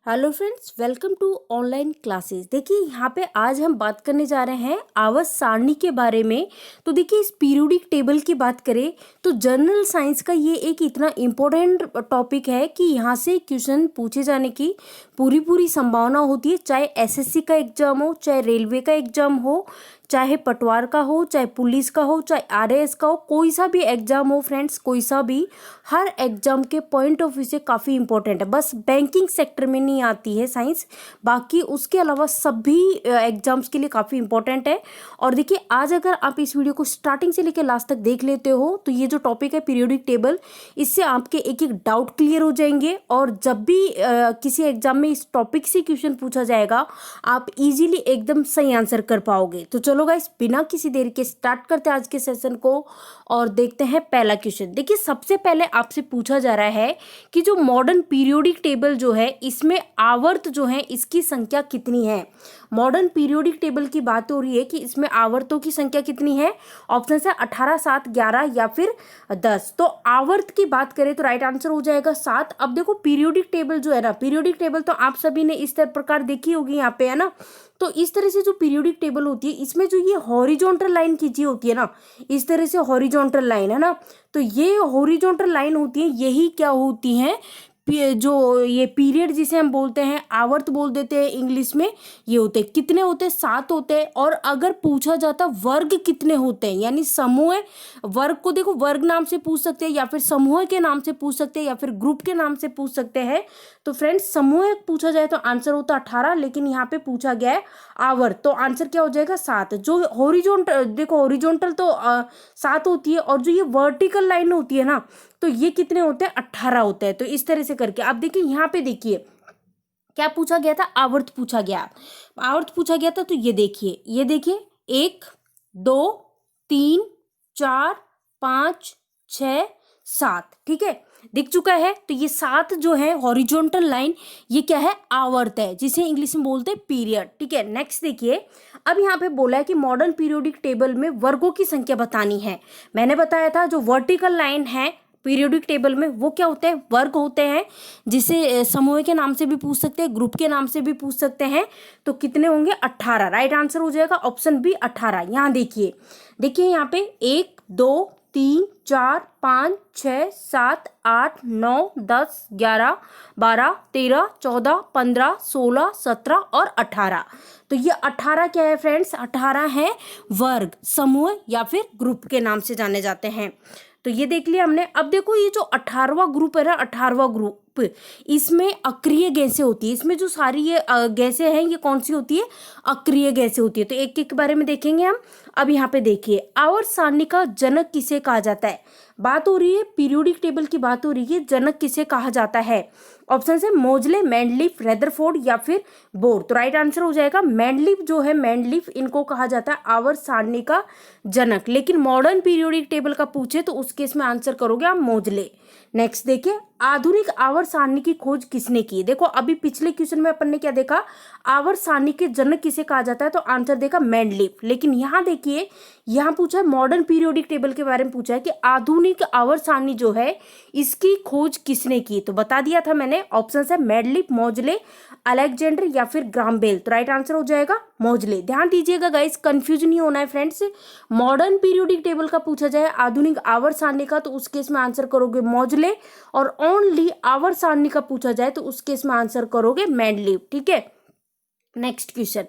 Hello friends, welcome to online classes. देखिए यहाँ पे आज हम बात करने जा रहे हैं आवर्त सारणी के बारे में। तो देखिए इस पीरियोडिक टेबल की बात करें तो जनरल साइंस का ये एक इतना इम्पोर्टेंट टॉपिक है कि यहाँ से क्वेश्चन पूछे जाने की पूरी संभावना होती है। चाहे एसएससी का एग्जाम हो, चाहे रेलवे का एग्जाम हो, चाहे पटवार का हो, चाहे पुलिस का हो, चाहे आरएएस का हो, कोई सा भी एग्जाम हो फ्रेंड्स, कोई सा भी, हर एग्जाम के पॉइंट ऑफ व्यू से काफ़ी इंपॉर्टेंट है। बस बैंकिंग सेक्टर में नहीं आती है साइंस, बाकी उसके अलावा सभी एग्जाम्स के लिए काफ़ी इंपॉर्टेंट है। और देखिए आज अगर आप इस वीडियो को स्टार्टिंग से लेकर लास्ट तक देख लेते हो तो ये जो टॉपिक है पीरियोडिक टेबल, इससे आपके एक एक डाउट क्लियर हो जाएंगे। और जब भी किसी एग्जाम में इस टॉपिक से क्वेश्चन पूछा जाएगा आप इजीली एकदम सही आंसर कर पाओगे। तो चलो गाइस, बिना किसी देरी के स्टार्ट करते हैं आज के सेशन को और देखते हैं पहला क्वेश्चन। देखिए सबसे पहले आपसे पूछा जा रहा है कि जो मॉडर्न पीरियोडिक टेबल जो है इसमें आवर्त जो है इसकी संख्या कितनी है। मॉडर्न पीरियोडिक टेबल की बात हो रही है कि इसमें आवर्तों की संख्या कितनी है। ऑप्शन है 18, 7, 11 या फिर 10। तो आवर्त की बात करें तो राइट आंसर हो जाएगा 7। अब देखो पीरियोडिक टेबल जो है ना, पीरियोडिक टेबल तो आप सभी ने इस प्रकार देखी होगी यहाँ पे, है ना। तो इस तरह से जो पीरियोडिक टेबल होती है इसमें जो ये हॉरिजॉन्टल लाइन खींची होती है ना, इस तरह से हॉरिजॉन्टल लाइन, है ना। तो ये हॉरिजॉन्टल लाइन होती है, यही क्या होती है, जो ये पीरियड जिसे हम बोलते हैं, आवर्त बोल देते हैं इंग्लिश में, ये होते हैं। कितने होते हैं? 7 होते हैं। और अगर पूछा जाता वर्ग कितने होते हैं, यानी समूह, वर्ग को देखो वर्ग नाम से पूछ सकते हैं या फिर समूह के नाम से पूछ सकते हैं या फिर ग्रुप के नाम से पूछ सकते हैं। तो फ्रेंड्स समूह पूछा जाए तो आंसर होता 18, लेकिन यहाँ पे पूछा गया है आवर्त, तो आंसर क्या हो जाएगा 7। जो हॉरिजॉन्टल, देखो हॉरिजॉन्टल तो 7 होती है और जो ये वर्टिकल लाइन होती है ना, तो ये कितने होते हैं? 18 होते हैं। तो इस तरह से करके आप देखिए यहाँ पे देखिए क्या पूछा गया था, आवर्त पूछा गया, आवर्त पूछा गया था। तो ये देखिए 1, 2, 3, 4, 5, 6, 7, ठीक है, दिख चुका है। तो ये 7 जो है हॉरिजॉन्टल लाइन, ये क्या है? आवर्त है, जिसे इंग्लिश में बोलते हैं पीरियड, ठीक है। नेक्स्ट देखिए, अब यहाँ पे बोला है कि मॉडर्न पीरियोडिक टेबल में वर्गों की संख्या बतानी है। मैंने बताया था जो वर्टिकल लाइन है पीरियोडिक टेबल में वो क्या होते हैं? वर्ग होते हैं, जिसे समूह के नाम से भी पूछ सकते हैं, ग्रुप के नाम से भी पूछ सकते हैं। तो कितने होंगे? 18। राइट आंसर हो जाएगा ऑप्शन बी 18। यहाँ देखिए यहाँ पे 1, 2, 3, 4, 5, 6, 7, 8, 9, 10, 11, 12, 13, 14, 15, 16, 17 और 18। तो ये 18 क्या है फ्रेंड्स? 18 है वर्ग, समूह या फिर ग्रुप के नाम से जाने जाते हैं। तो ये देख लिया हमने। अब देखो ये जो 18वां ग्रुप है ना, 18वां ग्रुप, इसमें अक्रिय गैसें होती है। इसमें जो सारी ये गैसें हैं ये कौन सी होती है? अक्रिय गैसें होती है। तो एक एक के बारे में देखेंगे हम। अब यहाँ पे देखिए आवर्त सारणी का जनक किसे कहा जाता है। बात हो रही है पीरियोडिक टेबल की, बात हो रही है, जनक किसे कहा जाता है। ऑप्शन है मोजले, मैंडलीफ, रेदरफोर्ड या फिर बोर। तो राइट आंसर हो जाएगा मैंडलीफ जो है, मैंडलीफ, इनको कहा जाता है आवर्त सारणी का जनक। लेकिन मॉडर्न पीरियोडिक टेबल का पूछे तो उस केस में आंसर करोगे आप मोजले। नेक्स्ट देखिए, आधुनिक आवर्त सारणी की खोज किसने की। देखो अभी पिछले क्वेश्चन में अपन ने क्या देखा, आवर्त सारणी के जनक किसे कहा जाता है, तो आंसर देखा मैंडलीफ। लेकिन यहाँ देखिए, यहाँ पूछा है मॉडर्न पीरियोडिक टेबल के बारे में पूछा है कि आधुनिक आवर्त सारणी जो है इसकी खोज किसने की। तो बता दिया था मैंने, ऑप्शन है मैंडलीफ, मोजले, अलेक्जेंडर या फिर ग्राहम बेल। तो राइट आंसर हो जाएगा मोजले। ध्यान दीजिएगा गाइस, कंफ्यूज नहीं होना है फ्रेंड्स। मॉडर्न पीरियोडिक टेबल का पूछा जाए आधुनिक आवर्त सारणी का तो उस केस में आंसर करोगे मोजले, और ओनली आवर्त सारणी का पूछा जाए तो उस केस में आंसर करोगे मैंडलीफ, ठीक है। नेक्स्ट क्वेश्चन,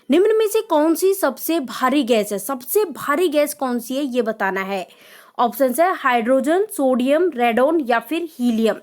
निम्न में से कौन सी सबसे भारी गैस है। सबसे भारी गैस कौन सी है ये बताना है। ऑप्शन है हाइड्रोजन, सोडियम, रेडोन या फिर हीलियम।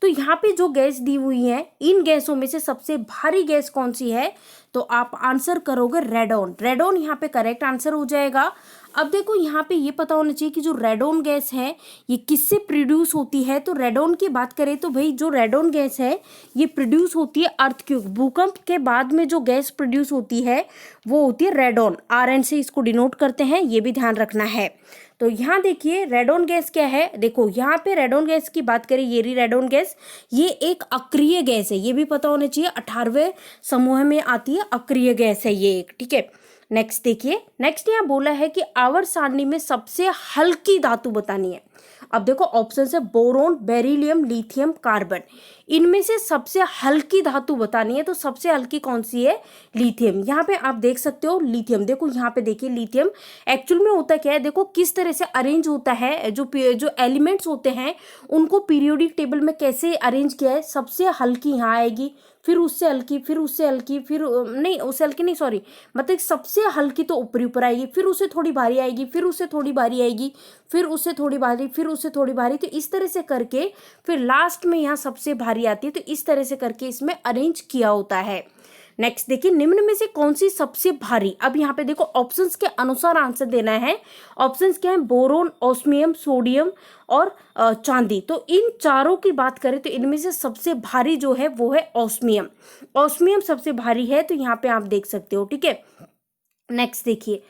तो यहाँ पे जो गैस दी हुई है इन गैसों में से सबसे भारी गैस कौन सी है, तो आप आंसर करोगे रेडोन। रेडोन यहाँ पे करेक्ट आंसर हो जाएगा। अब देखो यहाँ पे ये पता होना चाहिए कि जो रेडोन गैस है ये किससे प्रोड्यूस होती है। तो रेडोन की बात करें तो भाई जो रेडोन गैस है ये प्रोड्यूस होती है अर्थक्वेक, भूकंप के बाद में जो गैस प्रोड्यूस होती है वो होती है रेडोन। आरएन से इसको डिनोट करते हैं, ये भी ध्यान रखना है। तो यहाँ देखिए रेडोन गैस क्या है, देखो यहाँ पे रेडोन गैस की बात करें, ये रही रेडोन गैस, ये एक अक्रिय गैस है, ये भी पता होना चाहिए। 18वें समूह में आती है, अक्रिय गैस है ये एक, ठीक है। नेक्स्ट देखिए, नेक्स्ट यहाँ बोला है कि आवर्त सारणी में सबसे हल्की धातु बतानी है। अब देखो ऑप्शन है बोरोन, बेरिलियम, लिथियम, कार्बन। इनमें से सबसे हल्की धातु बतानी है, तो सबसे हल्की कौन सी है? लिथियम। यहाँ पे आप देख सकते हो लिथियम, देखो यहाँ पे देखिए लिथियम एक्चुअल में होता क्या है, देखो किस तरह से अरेंज होता है, जो एलिमेंट्स होते हैं उनको पीरियोडिक टेबल में कैसे अरेंज किया है। सबसे हल्की यहाँ आएगी, फिर उससे हल्की, फिर उससे हल्की, फिर नहीं उससे हल्की नहीं, सॉरी, मतलब सबसे हल्की तो ऊपर ऊपर आएगी, फिर उससे थोड़ी भारी आएगी, फिर उससे थोड़ी भारी आएगी, फिर उससे थोड़ी भारी, फिर उससे थोड़ी भारी, तो इस तरह से करके फिर लास्ट में यहाँ सबसे भारी आती है। तो इस तरह से करके इसमें अरेंज किया होता है। नेक्स्ट देखिए, निम्न में से कौन सी सबसे भारी? अब यहाँ पे देखो ऑप्शंस के अनुसार आंसर देना है। ऑप्शंस क्या है? बोरोन, ऑस्मियम, सोडियम और चांदी। तो इन चारों की बात करें तो इनमें से सबसे भारी जो है वो है ऑस्मियम। ऑस्मियम सबसे भारी है, तो यहाँ पे आप देख सकते हो, ठीक है। नेक्स्ट देखिए,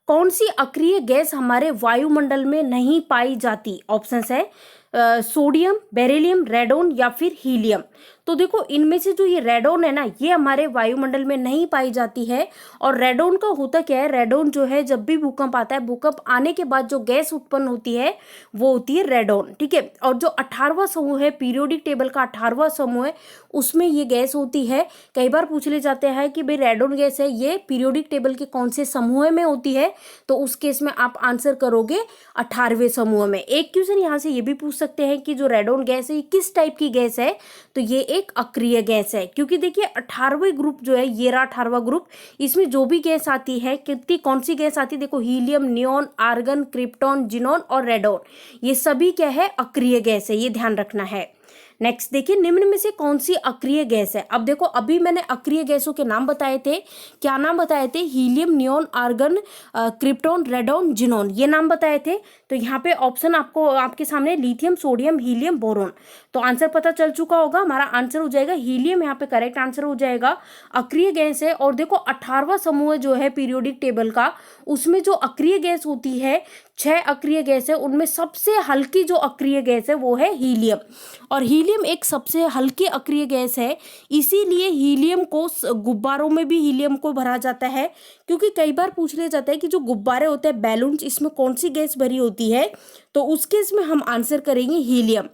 कौन सी अक्रिय गैस हमारे वायुमंडल में नहीं पाई जाती? ऑप्शंस है सोडियम, बेरिलियम, रेडोन या फिर हीलियम। तो देखो इनमें से जो ये रेडोन है ना, ये हमारे वायुमंडल में नहीं पाई जाती है। और रेडोन का होता क्या है, रेडोन जो है जब भी भूकंप आता है, भूकंप आने के बाद जो गैस उत्पन्न होती है वो होती है रेडोन, ठीक है। और जो 18वां समूह है, पीरियोडिक टेबल का 18वां समूह है, उसमें ये गैस होती है। कई बार पूछ ले जाते हैं कि भाई रेडोन गैस है ये पीरियोडिक टेबल के कौन से समूह में होती है, तो उस केस में आप आंसर करोगे 18वें समूह में। एक क्वेश्चन यहाँ से ये भी पूछ सकते हैं कि जो रेडोन गैस है ये किस टाइप की गैस है, तो ये एक अक्रिय गैस है। क्योंकि देखिए 18वें ग्रुप जो है, ये रहा 18वां ग्रुप, इसमें जो भी गैस आती है, कितनी कौन सी गैस आती है, देखो helium, neon, argon, krypton, xenon और रेडोन, ये सभी क्या है? अक्रिय गैस है, ये ध्यान रखना है। नेक्स्ट देखिए, निम्न में से कौन सी अक्रिय गैस है? अब देखो अभी मैंने अक्रिय गैसों के नाम बताए थे, क्या नाम बताए थे? Helium, neon, argon, krypton, radon, xenon, ये नाम बताए थे। तो यहाँ पे ऑप्शन आपको आपके सामने लिथियम, सोडियम, हीलियम, बोरोन। तो आंसर पता चल चुका होगा, हमारा आंसर हो जाएगा हीलियम, यहाँ पे करेक्ट आंसर हो जाएगा। अक्रिय गैस है। और देखो 18वां समूह जो है पीरियोडिक टेबल का, उसमें जो अक्रिय गैस होती है, 6 अक्रिय गैस है, उनमें सबसे हल्की जो अक्रिय गैस है वो है हीलियम। और हीलियम एक सबसे हल्की अक्रिय गैस है, इसीलिए हीलियम को गुब्बारों में भी हीलियम को भरा जाता है। क्योंकि कई बार पूछ लिया जाता है कि जो गुब्बारे होते हैं, बैलून्स, इसमें कौन सी गैस भरी होती है, तो उस केस में हम आंसर करेंगे हीलियम।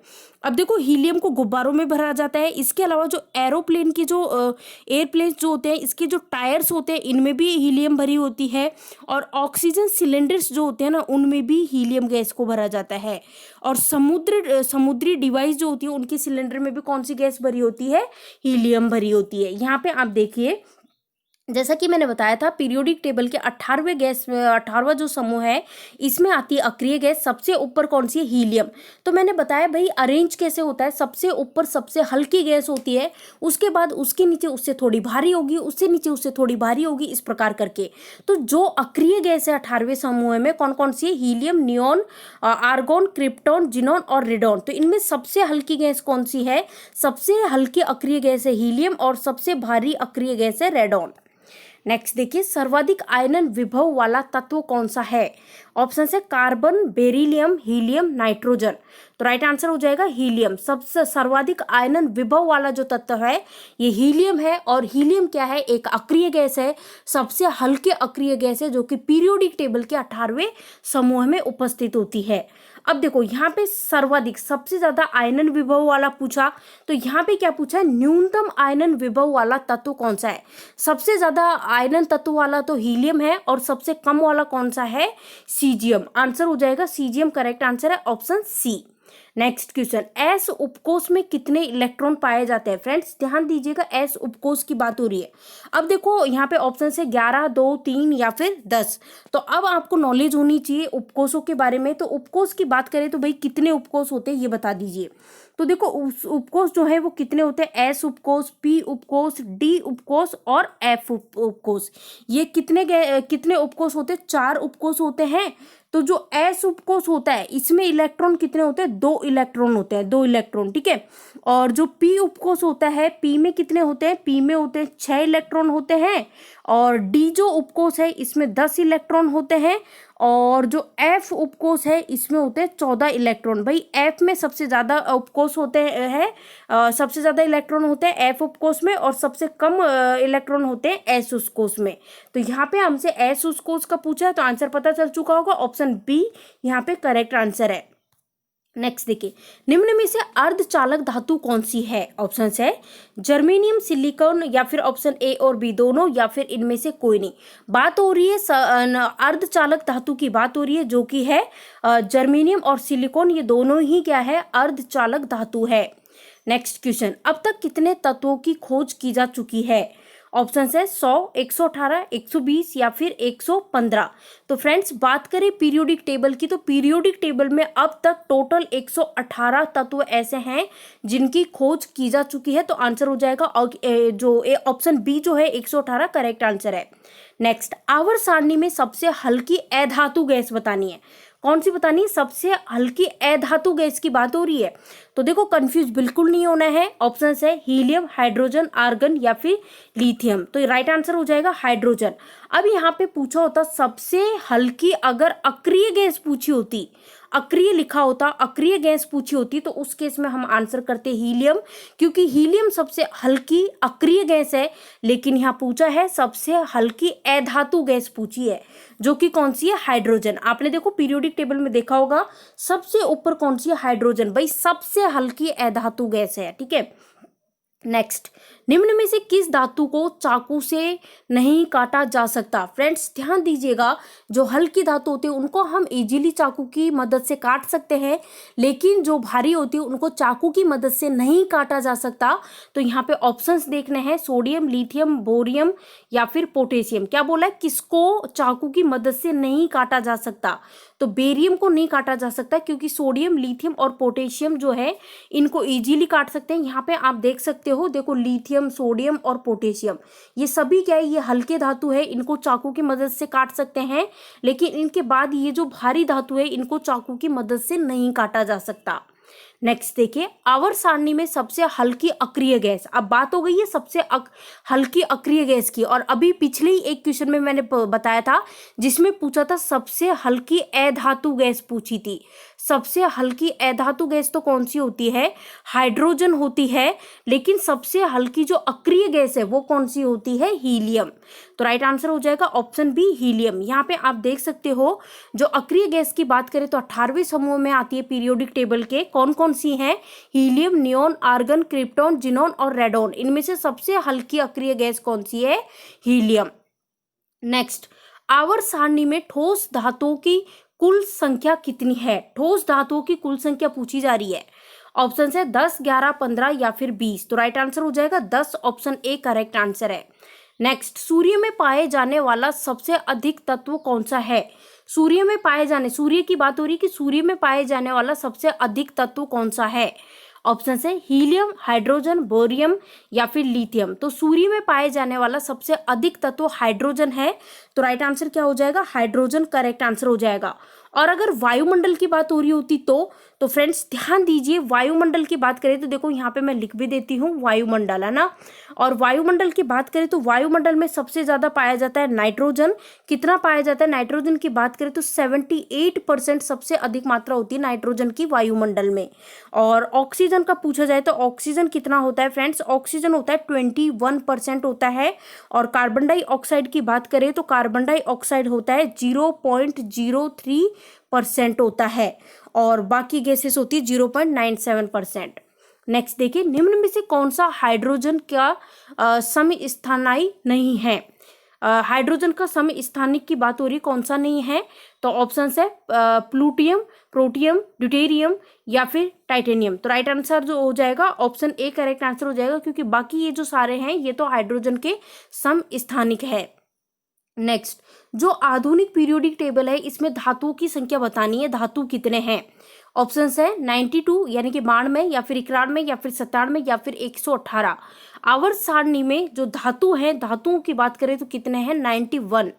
अब देखो हीलियम को गुब्बारों में भरा जाता है। इसके अलावा जो एरोप्लेन की जो एयरप्लेन जो होते हैं, इसके जो टायर्स होते हैं, इनमें भी हीलियम भरी होती है। और ऑक्सीजन सिलेंडर्स जो होते हैं ना, उनमें भी हीलियम गैस को भरा जाता है। और समुद्री डिवाइस जो होती है, उनके सिलेंडर में भी कौन सी गैस भरी होती है? हीलियम भरी होती है। यहाँ पे आप देखिए, जैसा कि मैंने बताया था, पीरियोडिक टेबल के 18वां जो समूह है, इसमें आती है अक्रिय गैस। सबसे ऊपर कौन सी है? हीलियम। तो मैंने बताया भाई अरेंज कैसे होता है, सबसे ऊपर सबसे हल्की गैस होती है, उसके बाद उसके नीचे उससे थोड़ी भारी होगी, उससे नीचे उससे थोड़ी भारी होगी, इस प्रकार करके। तो जो अक्रिय गैस है 18वें समूह में, कौन कौन सी है? Helium, neon, argon, krypton, xenon और रेडोन। तो इनमें सबसे हल्की गैस कौन सी है? सबसे हल्की अक्रिय गैस है हीलियम, और सबसे भारी अक्रिय गैस है रेडोन। नेक्स्ट देखिए, सर्वाधिक आयनन विभव वाला तत्व कौन सा है? ऑप्शन है कार्बन, बेरिलियम, हीलियम, नाइट्रोजन। तो राइट आंसर हो जाएगा हीलियम। सबसे सर्वाधिक आयनन विभव वाला जो तत्व है ये हीलियम है। और हीलियम क्या है? एक अक्रिय गैस है, सबसे हल्के अक्रिय गैस है, जो कि पीरियोडिक टेबल के 18वें समूह में उपस्थित होती है। अब देखो यहाँ पे सर्वाधिक सबसे ज्यादा आयनन विभव वाला पूछा, तो यहाँ पे क्या पूछा है? न्यूनतम आयनन विभव वाला तत्व कौन सा है? सबसे ज्यादा आयनन तत्व वाला तो हीलियम है, और सबसे कम वाला कौन सा है? सीजियम। आंसर हो जाएगा सीजियम, करेक्ट आंसर है option C. Next question, s उपकोष में कितने इलेक्ट्रॉन पाए जाते हैं? फ्रेंड्स ध्यान दीजिएगा, एस उपकोष की बात हो रही है। अब देखो यहाँ पे ऑप्शन है 11, 2, 3 या फिर 10। तो अब आपको नॉलेज होनी चाहिए उपकोषों के बारे में। तो उपकोष की बात करें तो भाई कितने उपकोष होते हैं ये बता दीजिए। तो देखो उपकोष जो है वो कितने होते हैं? एस उपकोष, पी उपकोष, डी उपकोष और एफ उपकोष। ये कितने उपकोष होते हैं? 4 उपकोष होते हैं। तो जो एस उपकोष होता है, इसमें इलेक्ट्रॉन कितने होते हैं? 2 इलेक्ट्रॉन होते हैं, 2 इलेक्ट्रॉन, ठीक है। और जो पी उपकोष होता है, पी में कितने होते हैं? पी में होते हैं 6 इलेक्ट्रॉन होते हैं। और डी जो उपकोष है, इसमें 10 इलेक्ट्रॉन होते हैं। और जो एफ उपकोष है, इसमें होते हैं 14 इलेक्ट्रॉन। भाई एफ में सबसे ज्यादा उपकोष होते हैं, सबसे ज्यादा इलेक्ट्रॉन होते हैं एफ उपकोष में, और सबसे कम इलेक्ट्रॉन होते हैं एस उपकोष में। तो यहाँ पे हमसे एस उपकोष का पूछा है, तो आंसर पता चल चुका होगा, ऑप्शन बी यहाँ पे करेक्ट आंसर है। नेक्स्ट देखिए, निम्न में से अर्धचालक धातु कौन सी है? ऑप्शन है जर्मेनियम, सिलिकॉन, या फिर ऑप्शन ए और बी दोनों, या फिर इनमें से कोई नहीं। बात हो रही है अर्धचालक धातु की बात हो रही है, जो कि है जर्मेनियम और सिलिकॉन, ये दोनों ही क्या है, अर्धचालक धातु है। नेक्स्ट क्वेश्चन, अब तक कितने तत्वों की खोज की जा चुकी है? ऑप्शन है 100, 118, 120 या फिर 115। तो फ्रेंड्स बात करें पीरियोडिक टेबल की, तो पीरियोडिक टेबल में अब तक टोटल 118 तत्व ऐसे हैं जिनकी खोज की जा चुकी है। तो आंसर हो जाएगा जो ऑप्शन बी जो है 118 करेक्ट आंसर है। नेक्स्ट, आवर्त सारणी में सबसे हल्की अधातु गैस बतानी है। कौन सी बतानी है? सबसे हल्की अधातु गैस की बात हो रही है। तो देखो कंफ्यूज बिल्कुल नहीं होना है। ऑप्शन है हीलियम, हाइड्रोजन, आर्गन या फिर लिथियम। तो राइट आंसर हो जाएगा हाइड्रोजन। अब यहाँ पे पूछा होता सबसे हल्की, अगर अक्रिय गैस पूछी होती, अक्रिय लिखा होता, अक्रिय गैस पूछी होती, तो उस केस में हम आंसर करते हीलियम, क्योंकि हीलियम सबसे हल्की अक्रिय गैस है। लेकिन यहाँ पूछा है सबसे हल्की अधातु गैस पूछी है, जो कि कौन सी है? हाइड्रोजन। आपने देखो पीरियोडिक टेबल में देखा होगा सबसे ऊपर कौन सी है? हाइड्रोजन। भाई सबसे हल्की अधातु गैस है, ठीक है। नेक्स्ट, निम्न में से किस धातु को चाकू से नहीं काटा जा सकता? फ्रेंड्स ध्यान दीजिएगा, जो हल्की धातु होती है उनको हम इजीली चाकू की मदद से काट सकते हैं, लेकिन जो भारी होती है उनको चाकू की मदद से नहीं काटा जा सकता। तो यहाँ पे ऑप्शंस देखने हैं, सोडियम, लिथियम, बोरियम या फिर पोटेशियम। क्या बोला है? किसको चाकू की मदद से नहीं काटा जा सकता? तो बेरियम को नहीं काटा जा सकता, क्योंकि सोडियम, लिथियम और पोटेशियम जो है इनको इजीली काट सकते हैं। यहाँ पे आप देख सकते हो, देखो लिथियम, सोडियम और पोटेशियम, ये सभी क्या है? ये हल्के धातु है, इनको चाकू की मदद से काट सकते हैं। लेकिन इनके बाद ये जो भारी धातु है इनको चाकू की मदद से नहीं काटा जा सकता। नेक्स्ट देखिए, आवर्त सारणी में सबसे हल्की अक्रिय गैस। अब बात हो गई है सबसे हल्की अक्रिय गैस की, और अभी पिछले ही एक क्वेश्चन में मैंने बताया था जिसमें पूछा था सबसे हल्की अधातु गैस पूछी थी। सबसे हल्की अधातु गैस तो कौन सी होती है? हाइड्रोजन होती है। लेकिन सबसे हल्की जो अक्रिय गैस है वो कौन सी होती है? हीलियम। तो राइट आंसर हो जाएगा ऑप्शन बी, हीलियम। यहाँ पे आप देख सकते हो, जो अक्रिय गैस की बात करें तो 18वें समूह में आती है पीरियोडिक टेबल के। कौन कौन सी हैं? Helium, neon, argon, krypton, xenon और रेडोन। इनमें से सबसे हल्की अक्रिय गैस कौन सी है? हीलियम। नेक्स्ट, आवर्त सारणी में ठोस धातुओं की कुल संख्या कितनी है? ठोस धातुओं की कुल संख्या पूछी जा रही है। ऑप्शन है 10, 11, 15 या फिर 20। तो राइट आंसर हो जाएगा 10, ऑप्शन ए करेक्ट आंसर है। नेक्स्ट, सूर्य में पाए जाने वाला सबसे अधिक तत्व कौन सा है? सूर्य में पाए जाने, सूर्य की बात हो रही है कि सूर्य में पाए जाने वाला सबसे अधिक तत्व कौन सा है? ऑप्शन है हीलियम, हाइड्रोजन, बोरियम या फिर लिथियम। तो सूर्य में पाए जाने वाला सबसे अधिक तत्व हाइड्रोजन है। तो राइट आंसर क्या हो जाएगा? हाइड्रोजन करेक्ट आंसर हो जाएगा। और अगर वायुमंडल की बात हो रही होती तो फ्रेंड्स ध्यान दीजिए, वायुमंडल की बात करें तो देखो यहाँ पे मैं लिख भी देती हूँ वायुमंडल, है ना। और वायुमंडल की बात करें तो वायुमंडल में सबसे ज्यादा पाया जाता है नाइट्रोजन। कितना पाया जाता है? नाइट्रोजन की बात करें तो 78% सबसे अधिक मात्रा होती है नाइट्रोजन की वायुमंडल में। और ऑक्सीजन का पूछा जाए तो ऑक्सीजन कितना होता है फ्रेंड्स? ऑक्सीजन होता है 21% होता है। और कार्बन डाइऑक्साइड की बात करें तो कार्बन डाइऑक्साइड होता है 0.03% होता है, और बाकी गैसेस होती है 0.97%। नेक्स्ट देखिए, निम्न में से कौन सा हाइड्रोजन का समस्थानिक नहीं है? हाइड्रोजन का समस्थानिक की बात हो रही, कौन सा नहीं है? तो ऑप्शन है प्लूटियम, प्रोटियम, ड्यूटेरियम या फिर टाइटेनियम। तो राइट आंसर जो हो जाएगा ऑप्शन ए करेक्ट आंसर हो जाएगा, क्योंकि बाकी ये जो सारे हैं ये तो हाइड्रोजन के समस्थानिक है। नेक्स्ट, जो आधुनिक पीरियोडिक टेबल है इसमें धातुओं की संख्या बतानी है, धातु कितने हैं? ऑप्शंस है 92 यानी कि 92 या फिर 91 या फिर 97 या फिर 118। आवर्त सारणी में जो धातु हैं, धातुओं की बात करें तो कितने हैं? 91।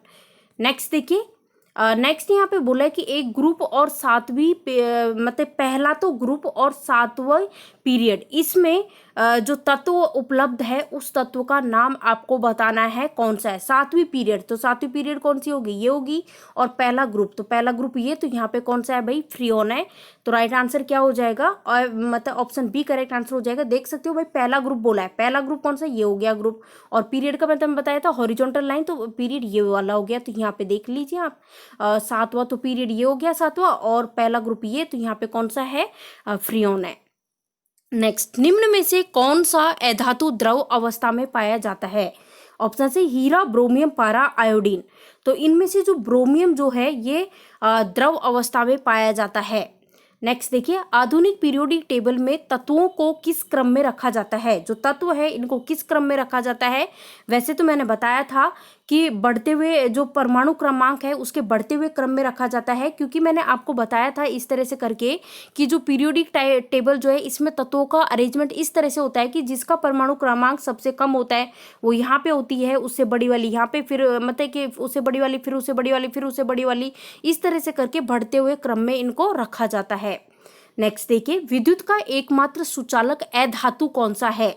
नेक्स्ट देखिए, नेक्स्ट यहाँ पे बोला है कि एक ग्रुप और सातवीं मतलब पहला तो ग्रुप और सातवां पीरियड, इसमें जो तत्व उपलब्ध है उस तत्व का नाम आपको बताना है कौन सा है। सातवीं पीरियड, तो सातवीं पीरियड कौन सी होगी, ये होगी। और पहला ग्रुप, तो पहला ग्रुप ये, तो यहाँ पे कौन सा है भाई, फ्रियोन है। तो राइट आंसर क्या हो जाएगा, और मतलब ऑप्शन बी करेक्ट आंसर हो जाएगा। देख सकते हो भाई पहला ग्रुप बोला है, पहला ग्रुप कौन सा, ये हो गया ग्रुप। और पीरियड का मतलब बताया था हॉरिजॉन्टल लाइन, तो पीरियड ये वाला हो गया। तो यहाँ पे देख लीजिए आप, सातवां तो पीरियड ये हो गया सातवां, और पहला ग्रुप ये, तो यहाँ पे कौन सा है, फ्रियोन है। नेक्स्ट, निम्न में से कौन सा अधातु द्रव अवस्था में पाया जाता है। ऑप्शन से हीरा, ब्रोमियम, पारा, आयोडीन। तो इनमें से जो ब्रोमियम जो है ये द्रव अवस्था में पाया जाता है। नेक्स्ट देखिए, आधुनिक पीरियोडिक टेबल में तत्वों को किस क्रम में रखा जाता है। जो तत्व है इनको किस क्रम में रखा जाता है। वैसे तो मैंने बताया था कि बढ़ते हुए जो परमाणु क्रमांक है उसके बढ़ते हुए क्रम में रखा जाता है, क्योंकि मैंने आपको बताया था इस तरह से करके कि जो पीरियोडिक टेबल जो है इसमें तत्वों का अरेंजमेंट इस तरह से होता है कि जिसका परमाणु क्रमांक सबसे कम होता है वो यहाँ पे होती है, उससे बड़ी वाली यहाँ पे, फिर मतलब कि उससे बड़ी वाली, फिर उससे बड़ी वाली, फिर उससे बड़ी वाली, इस तरह से करके बढ़ते हुए क्रम में इनको रखा जाता है। नेक्स्ट देखिए, विद्युत का एकमात्र सुचालक अधातु कौन सा है।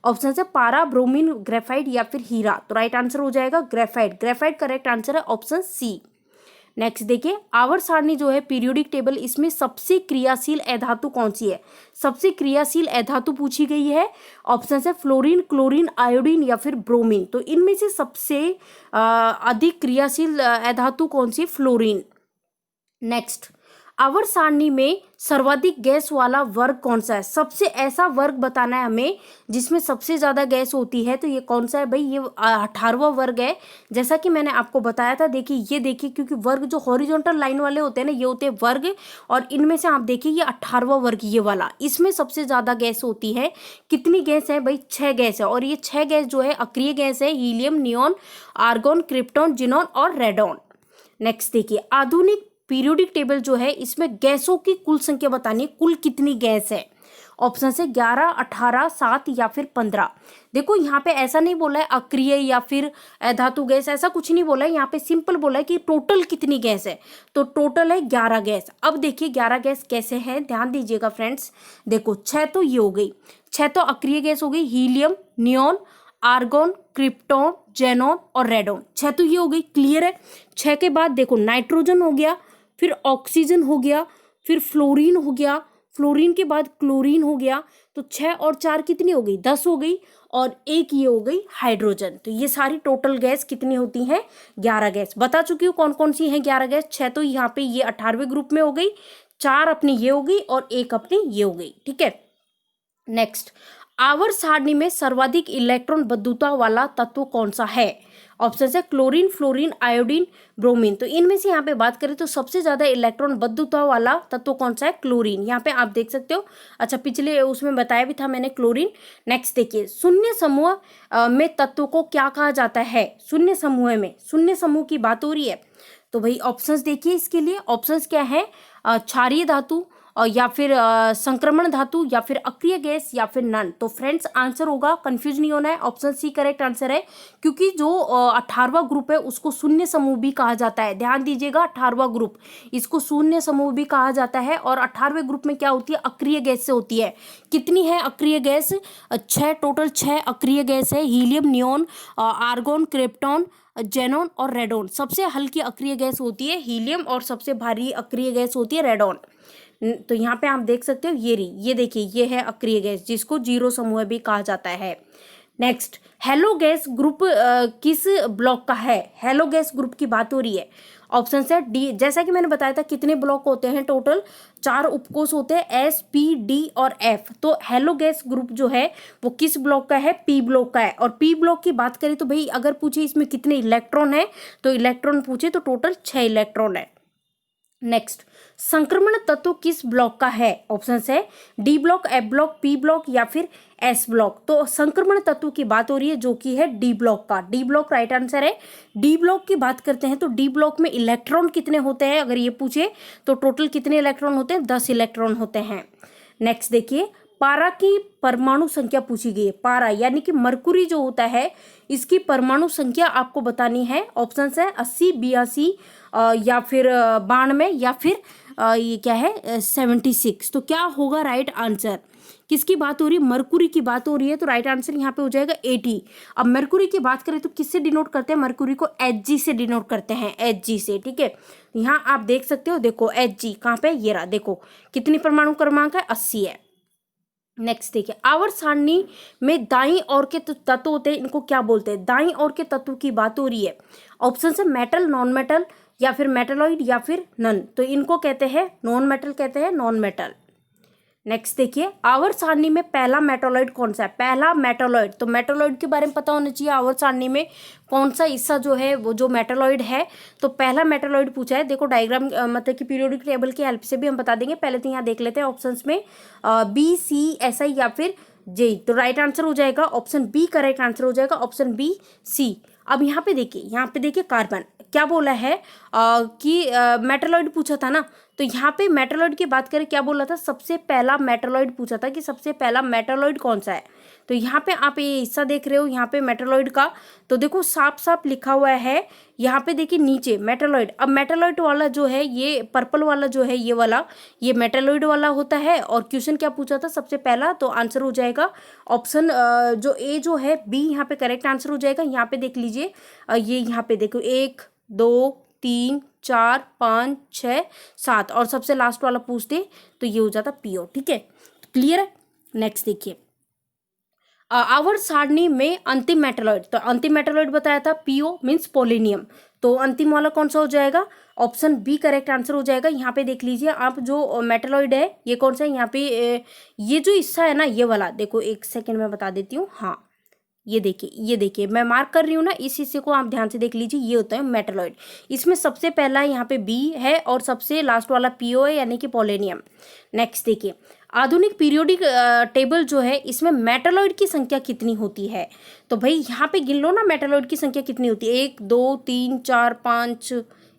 ऑप्शन है पारा, ब्रोमीन, ग्रेफाइट या फिर हीरा। तो राइट आंसर हो जाएगा ग्रेफाइट। ग्रेफाइट करेक्ट आंसर है ऑप्शन सी। नेक्स्ट देखिए, आवर्त सारणी जो है पीरियोडिक टेबल, इसमें सबसे क्रियाशील अधातु कौन सी है। सबसे क्रियाशील अधातु पूछी गई है। ऑप्शन है फ्लोरीन, क्लोरीन, आयोडीन या फिर ब्रोमीन। तो इनमें से सबसे अधिक क्रियाशील अधातु कौन सी, फ्लोरीन। नेक्स्ट, आवर्त सारणी में सर्वाधिक गैस वाला वर्ग कौन सा है। सबसे ऐसा वर्ग बताना है हमें जिसमें सबसे ज्यादा गैस होती है। तो ये कौन सा है भाई, ये 18वां वर्ग है। जैसा कि मैंने आपको बताया था, देखिए ये देखिए, क्योंकि वर्ग जो हॉरिजॉन्टल लाइन वाले होते हैं ना, ये होते हैं वर्ग। और इनमें से आप देखिए ये 18वां वर्ग ये वाला, इसमें सबसे ज्यादा गैस होती है। कितनी गैस है भाई, 6 गैस है। और ये 6 गैस जो है अक्रिय गैस है, helium, neon, argon, krypton, xenon और रेडॉन। नेक्स्ट देखिए, आधुनिक पीरियोडिक टेबल जो है इसमें गैसों की कुल संख्या बतानी है, कुल कितनी गैस है। ऑप्शन से 11, 18, 7 या फिर 15। देखो यहाँ पे ऐसा नहीं बोला है अक्रिय या फिर अधातु गैस, ऐसा कुछ नहीं बोला है। यहाँ पे सिंपल बोला है कि टोटल कितनी गैस है। तो टोटल है 11 गैस। अब देखिए 11 गैस कैसे हैं, ध्यान दीजिएगा फ्रेंड्स। देखो 6 तो ये हो गई, 6 तो अक्रिय गैस हो गई, helium, neon, argon, krypton, xenon और रेडॉन। 6 तो ये हो गई, क्लियर है। 6 के बाद देखो नाइट्रोजन हो गया, फिर ऑक्सीजन हो गया, फिर फ्लोरीन हो गया, फ्लोरीन के बाद क्लोरीन हो गया। तो 6 और 4 कितनी हो गई, 10 हो गई। और एक ये हो गई हाइड्रोजन। तो ये सारी टोटल गैस कितनी होती हैं, 11 गैस। बता चुकी हूँ कौन कौन सी हैं 11 गैस। 6 तो यहाँ पे ये 18वें ग्रुप में हो गई, 4 अपनी ये हो गई और एक अपनी ये हो गई, ठीक है। नेक्स्ट, आवर्त सारणी में सर्वाधिक इलेक्ट्रॉन बद्धुता वाला तत्व कौन सा है। ऑप्शन है क्लोरीन, फ्लोरीन, आयोडीन, ब्रोमीन। तो इनमें से यहाँ पे बात करें तो सबसे ज्यादा इलेक्ट्रॉन बद्धुता वाला तत्व कौन सा है, क्लोरीन। यहाँ पे आप देख सकते हो। अच्छा, पिछले उसमें बताया भी था मैंने क्लोरीन। नेक्स्ट देखिए, शून्य समूह में तत्व को क्या कहा जाता है। शून्य समूह में, शून्य समूह की बात हो रही है। तो भाई ऑप्शंस देखिए इसके लिए। ऑप्शंस क्या है, क्षारीय धातु या फिर संक्रमण धातु या फिर अक्रिय गैस या फिर नन। तो फ्रेंड्स आंसर होगा, कंफ्यूज नहीं होना है, ऑप्शन सी करेक्ट आंसर है। क्योंकि जो 18वां ग्रुप है उसको शून्य समूह भी कहा जाता है। ध्यान दीजिएगा, 18वां ग्रुप इसको शून्य समूह भी कहा जाता है। और 18वें ग्रुप में क्या होती है, अक्रिय गैस से होती है। कितनी है अक्रिय गैस, 6, टोटल 6 अक्रिय गैस है। Helium, neon, argon, krypton, xenon और रेडॉन। सबसे हल्की अक्रिय गैस होती है हीलियम और सबसे भारी अक्रिय गैस होती है रेडॉन। तो यहाँ पे आप देख सकते हो ये देखिए, ये है अक्रिय गैस जिसको जीरो समूह भी कहा जाता है। नेक्स्ट, हेलो गैस ग्रुप किस ब्लॉक का है। हेलो गैस ग्रुप की बात हो रही है। ऑप्शन है डी। जैसा कि मैंने बताया था कितने ब्लॉक होते हैं, टोटल 4 उपकोष होते हैं, एस, पी, डी और एफ। तो हेलो गैस ग्रुप जो है वो किस ब्लॉक का है, पी ब्लॉक का है। और पी ब्लॉक की बात करें तो भाई अगर पूछे इसमें कितने इलेक्ट्रॉन है, तो इलेक्ट्रॉन पूछे तो टोटल 6 इलेक्ट्रॉन है। नेक्स्ट, संक्रमण तत्व किस ब्लॉक का है। ऑप्शन है D block, F block, P block या फिर एस ब्लॉक। तो संक्रमण तत्व की बात हो रही है जो कि है डी ब्लॉक का। डी ब्लॉक राइट आंसर है। डी ब्लॉक की बात करते हैं तो डी ब्लॉक में इलेक्ट्रॉन कितने होते हैं अगर ये पूछे तो टोटल कितने इलेक्ट्रॉन होते हैं, 10 इलेक्ट्रॉन होते हैं। नेक्स्ट देखिए, पारा की परमाणु संख्या पूछी गई है। पारा यानी कि मरकुरी जो होता है इसकी परमाणु संख्या आपको बतानी है। ऑप्शन है 80, 82 या फिर 92 या फिर ये क्या है 76। तो क्या होगा राइट आंसर, किसकी बात हो रही है, मरकुरी की बात हो रही है, तो राइट आंसर यहाँ पे हो जाएगा 80। अब मरकुरी की बात करें तो किससे डिनोट करते हैं, मरकुरी को Hg से डिनोट करते हैं, Hg से, ठीक है। यहाँ आप देख सकते हो, देखो Hg कहाँ पे, ये रहा, देखो कितनी परमाणु क्रमांक है, 80 है। नेक्स्ट देखिए, आवर्त सारणी में दाईं ओर के तत्व होते हैं, इनको क्या बोलते हैं, दाईं ओर के तत्व की बात हो रही है। ऑप्शन है मेटल, नॉन मेटल, या फिर मेटलॉइड, या फिर नन, तो इनको कहते हैं नॉन मेटल, कहते हैं नॉन मेटल। नेक्स्ट देखिए, आवर्त सारणी में पहला मेटलॉइड कौन सा है, पहला मेटलॉइड, तो मेटलॉइड के बारे में पता होना चाहिए, आवर्त सारणी में कौन सा हिस्सा जो है वो जो मेटलॉइड है, तो पहला मेटलॉइड पूछा है। देखो डायग्राम मतलब कि पीरियोडिक टेबल की हेल्प से भी हम बता देंगे, पहले तो यहाँ देख लेते हैं ऑप्शंस में बी, सी, एस, आई या फिर जे, तो राइट आंसर हो जाएगा ऑप्शन बी, करेक्ट आंसर हो जाएगा ऑप्शन बी, सी। अब यहाँ पे देखिए कार्बन क्या बोला है कि मेटलॉइड पूछा था ना, तो यहाँ पे मेटलॉइड की बात करें, क्या बोला था, सबसे पहला मेटलॉइड पूछा था कि सबसे पहला मेटलॉइड कौन सा है। तो यहाँ पे आप ये हिस्सा देख रहे हो यहाँ पे मेटलॉइड का, तो देखो साफ साफ लिखा हुआ है यहाँ पे, देखिए नीचे मेटलॉइड। अब मेटलॉइड वाला जो है, ये पर्पल वाला जो है, ये वाला ये मेटलॉइड वाला होता है। और क्वेश्चन क्या पूछा था सबसे पहला, तो आंसर हो जाएगा ऑप्शन जो ए जो है बी, यहाँ पे करेक्ट आंसर हो जाएगा। यहाँ पे देख लीजिए, ये यहाँ पे देखो 1 2 3 4 5 6 7 और सबसे लास्ट वाला पूछते तो ये हो जाता पीओ, ठीक है, क्लियर है। नेक्स्ट देखिए, आवर्त सारणी में अंतिम मेटलॉइड, तो अंतिम मेटलॉइड बताया था पीओ मीन्स पोलेनियम, तो अंतिम वाला कौन सा हो जाएगा, ऑप्शन बी करेक्ट आंसर हो जाएगा। यहाँ पे देख लीजिए आप, जो मेटलॉइड है ये कौन सा है, यहाँ पे ये जो हिस्सा है ना, ये वाला देखो, एक सेकेंड में बता देती हूँ, हाँ ये देखिए मैं मार्क कर रही हूँ ना, इस हिस्से को आप ध्यान से देख लीजिए, ये होता है मेटलॉइड। इसमें सबसे पहला यहाँ पे बी है और सबसे लास्ट वाला पीओ है, यानी कि पोलेनियम। नेक्स्ट देखिए, आधुनिक पीरियोडिक टेबल जो है, इसमें मेटलॉइड की संख्या कितनी होती है, तो भाई यहाँ पे गिन लो ना मेटलॉइड की संख्या कितनी होती है, 1 2 3 4 5,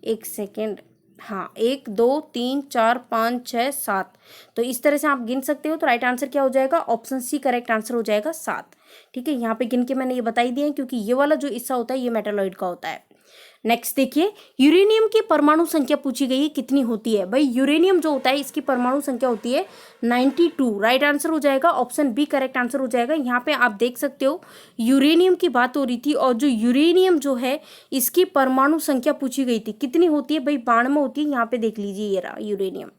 एक सेकेंड, हाँ 1 2 3 4 5 6 7, तो इस तरह से आप गिन सकते हो। तो राइट आंसर क्या हो जाएगा, ऑप्शन सी करेक्ट आंसर हो जाएगा 7, ठीक है। यहाँ पे गिन के मैंने ये बताई दिया है, क्योंकि ये वाला जो हिस्सा होता है ये मेटलॉइड का होता है। नेक्स्ट देखिए, यूरेनियम की परमाणु संख्या पूछी गई है, कितनी होती है, भाई यूरेनियम जो होता है इसकी परमाणु संख्या होती है 92, राइट आंसर हो जाएगा ऑप्शन बी करेक्ट आंसर हो जाएगा। यहाँ पे आप देख सकते हो यूरेनियम की बात हो रही थी, और जो यूरेनियम जो है इसकी परमाणु संख्या पूछी गई थी, कितनी होती है भाई, 92 होती है। यहाँ पे देख लीजिए ये रहा यूरेनियम।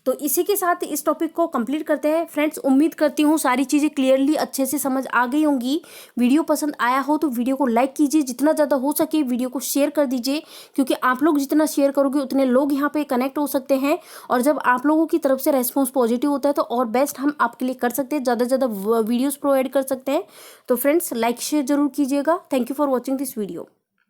तो इसी के साथ इस टॉपिक को कंप्लीट करते हैं फ्रेंड्स। उम्मीद करती हूँ सारी चीज़ें क्लियरली अच्छे से समझ आ गई होंगी। वीडियो पसंद आया हो तो वीडियो को लाइक कीजिए, जितना ज़्यादा हो सके वीडियो को शेयर कर दीजिए, क्योंकि आप लोग जितना शेयर करोगे उतने लोग यहाँ पे कनेक्ट हो सकते हैं। और जब आप लोगों की तरफ से रेस्पॉन्स पॉजिटिव होता है तो और बेस्ट हम आपके लिए कर सकते हैं, ज़्यादा से ज़्यादा वीडियोज़ प्रोवाइड कर सकते हैं। तो फ्रेंड्स लाइक शेयर जरूर कीजिएगा। Thank you for watching this video.